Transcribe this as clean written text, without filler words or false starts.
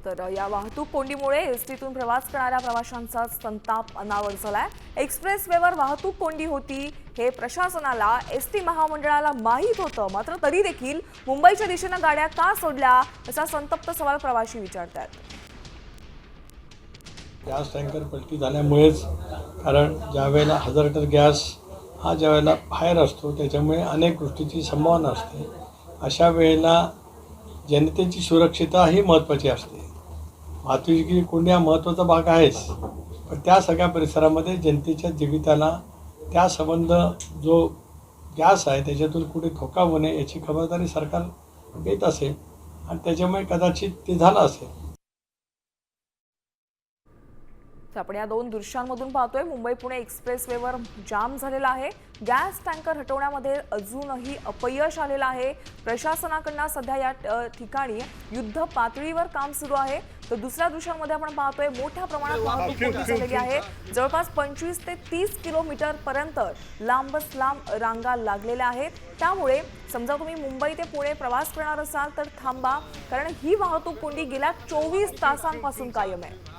तर या वाहतूक कोंडीमुळे एसटीतून प्रवास करणाऱ्या प्रवाशांचा संताप अनावर झालाय। एक्सप्रेस वेवर वाहतूक कोंडी होती हे प्रशासनाला एसटी महामंडळाला माहीत होतं, मात्र तरी देखील मुंबईच्या दिशेने गाड्या का सोडल्या असा संतप्त सवाल प्रवासी विचारतात। गॅस टँकर पलटी झाल्यामुळेच, कारण ज्यावेळेला 1000 लिटर गॅस हा ज्यावेळेला बाहेर असतो त्याच्यामुळे अनेक गोष्टीची संभावना असते। अशा वेळेला जनतेची सुरक्षितता ही महत्त्वाची असते। वाहतुकीची कोंडी हा महत्त्वाचा भाग आहेच, पण त्या सगळ्या परिसरामध्ये जनतेच्या जीविताला त्या संबंध जो गॅस आहे त्याच्यातून कुठे धोका होऊ नये याची खबरदारी सरकार घेत असेल आणि त्याच्यामुळे कदाचित ते झालं असेल। आपण या दोन दृश्यांमधून पाहतोय मुंबई पुणे एक्सप्रेस वेवर जाम झालेला आहे। गॅस टँकर हटवण्यामध्ये अजूनही अपयश आलेलं आहे। प्रशासनाकडून सध्या या ठिकाणी युद्ध पातळीवर काम सुरू आहे। तर दुसऱ्या दृश्यांमध्ये आपण पाहतोय मोठ्या प्रमाणात वाहतूक कोंडी झालेली आहे। जवळपास 25 ते 30 किलोमीटर पर्यंत लांबच लांब रांगा लागलेल्या आहेत। त्यामुळे समजा तुम्ही मुंबई ते पुणे प्रवास करणार असाल तर थांबा, कारण ही वाहतूक कोंडी गेल्या 24 तासांपासून कायम आहे।